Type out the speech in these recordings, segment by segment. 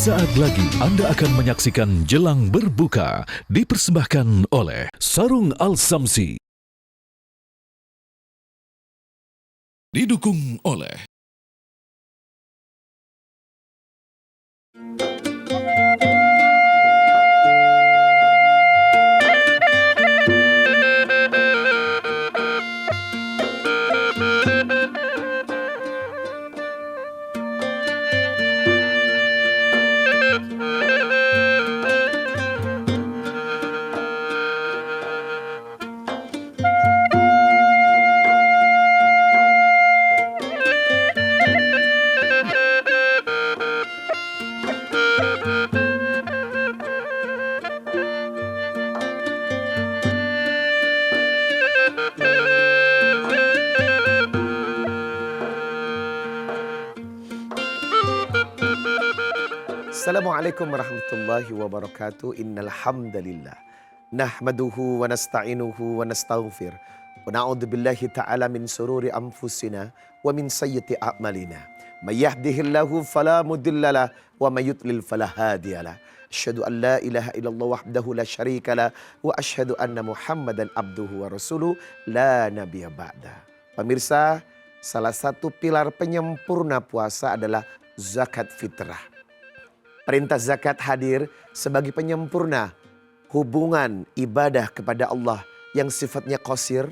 Sesaat lagi Anda akan menyaksikan Jelang Berbuka dipersembahkan oleh Sarung Al-Samsi. Didukung oleh Assalamualaikum warahmatullahi wabarakatuh. Innal hamdalillah nahmaduhu wa nasta'inuhu wa nastaghfir wa na'udzu billahi ta'ala min sururi anfusina wa min sayyiati a'malina. May yahdihillahu fala mudhillalah wa may yudlil fala hadiyalah. Asyhadu an la ilaha illallah wahdahu la syarikalah wa asyhadu anna Muhammadan abduhu wa rasuluh la nabiyya ba'da. Pemirsa, salah satu pilar penyempurna puasa adalah zakat fitrah. Perintah zakat hadir sebagai penyempurna hubungan ibadah kepada Allah yang sifatnya qasir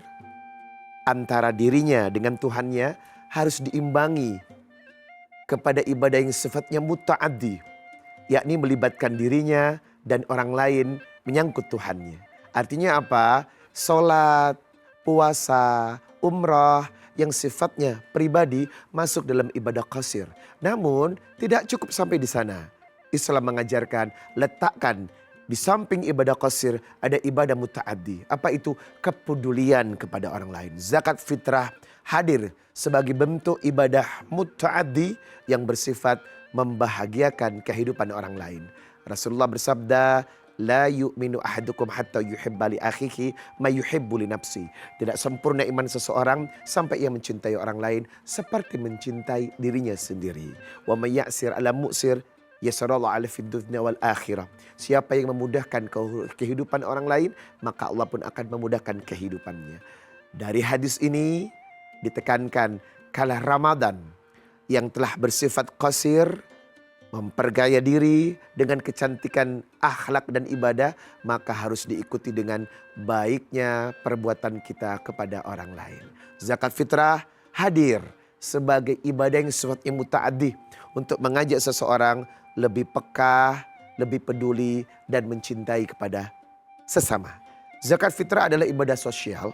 antara dirinya dengan Tuhannya harus diimbangi kepada ibadah yang sifatnya muta'addi, yakni melibatkan dirinya dan orang lain menyangkut Tuhannya. Artinya apa? Salat, puasa, umrah yang sifatnya pribadi masuk dalam ibadah qasir. Namun tidak cukup sampai di sana. Islam mengajarkan letakkan di samping ibadah qasir ada ibadah muta'addi. Apa itu? Kepedulian kepada orang lain. Zakat fitrah hadir sebagai bentuk ibadah muta'addi yang bersifat membahagiakan kehidupan orang lain. Rasulullah bersabda, la yu'minu ahadukum hatta yuhibba li akhihi ma yuhibbu li nafsi. Tidak sempurna iman seseorang sampai ia mencintai orang lain seperti mencintai dirinya sendiri. Wa may ya'sir ala mu'sir yasarallahu ala fid dunya wal akhirah. Siapa yang memudahkan kehidupan orang lain, maka Allah pun akan memudahkan kehidupannya. Dari hadis ini ditekankan kala Ramadan yang telah bersifat qasir, mempergaya diri dengan kecantikan akhlak dan ibadah, maka harus diikuti dengan baiknya perbuatan kita kepada orang lain. Zakat fitrah hadir sebagai ibadah yang sifatnya muta'addi untuk mengajak seseorang lebih peka, lebih peduli dan mencintai kepada sesama. Zakat fitrah adalah ibadah sosial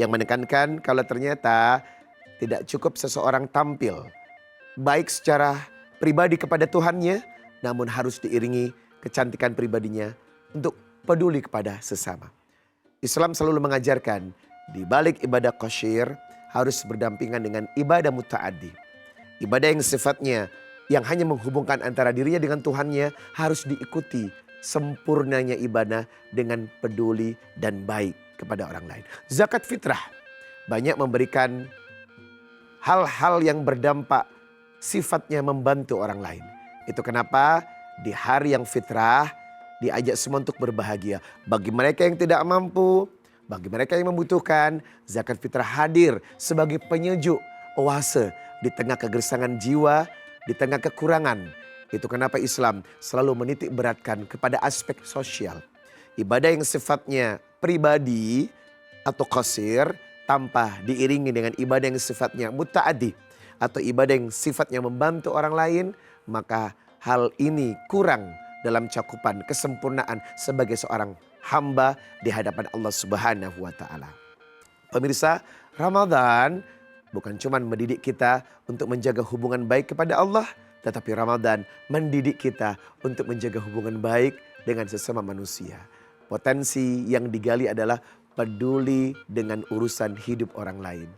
yang menekankan kalau ternyata tidak cukup seseorang tampil baik secara pribadi kepada Tuhannya, namun harus diiringi kecantikan pribadinya untuk peduli kepada sesama. Islam selalu mengajarkan di balik ibadah qasir harus berdampingan dengan ibadah muta'addi. Ibadah yang sifatnya yang hanya menghubungkan antara dirinya dengan Tuhannya harus diikuti sempurnanya ibadah dengan peduli dan baik kepada orang lain. Zakat fitrah banyak memberikan hal-hal yang berdampak sifatnya membantu orang lain. Itu kenapa di hari yang fitrah diajak semua untuk berbahagia. Bagi mereka yang tidak mampu, bagi mereka yang membutuhkan, zakat fitrah hadir sebagai penyejuk oase di tengah kegersangan jiwa, di tengah kekurangan. Itu kenapa Islam selalu menitik beratkan kepada aspek sosial. Ibadah yang sifatnya pribadi atau qasir tanpa diiringi dengan ibadah yang sifatnya muta'addi atau ibadah yang sifatnya membantu orang lain, maka hal ini kurang dalam cakupan kesempurnaan sebagai seorang hamba di hadapan Allah Subhanahu wa taala. Pemirsa, Ramadan bukan cuma mendidik kita untuk menjaga hubungan baik kepada Allah, tetapi Ramadan mendidik kita untuk menjaga hubungan baik dengan sesama manusia. Potensi yang digali adalah peduli dengan urusan hidup orang lain.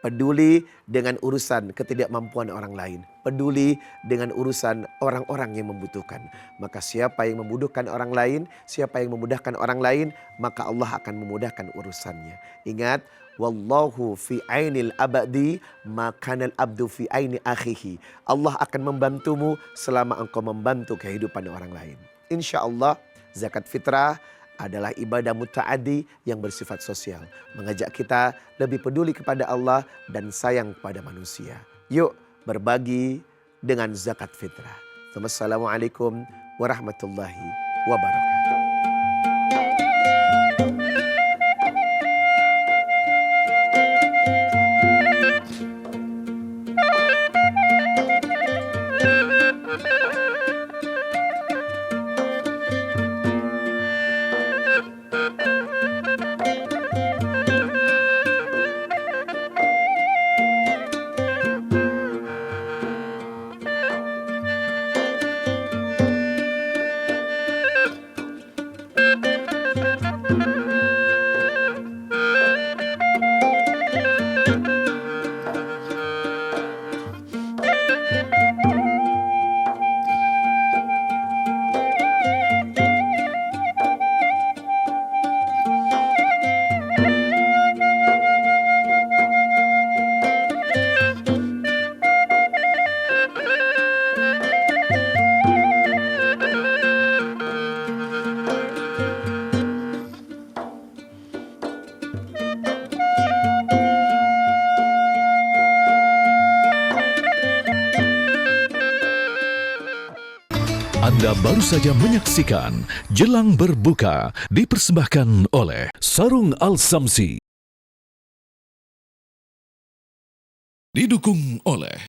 peduli dengan urusan ketidakmampuan orang lain, peduli dengan urusan orang-orang yang membutuhkan. Maka siapa yang membutuhkan orang lain, siapa yang memudahkan orang lain, maka Allah akan memudahkan urusannya. Ingat, wallahu fi ainil abadi makanal abdu fi aini akhihi. Allah akan membantumu selama engkau membantu kehidupan orang lain. Insya Allah zakat fitrah adalah ibadah muta'addi yang bersifat sosial. Mengajak kita lebih peduli kepada Allah dan sayang kepada manusia. Yuk berbagi dengan zakat fitrah. Assalamualaikum warahmatullahi wabarakatuh. Anda baru saja menyaksikan Jelang Berbuka dipersembahkan oleh Sarung Al-Samsi. Didukung oleh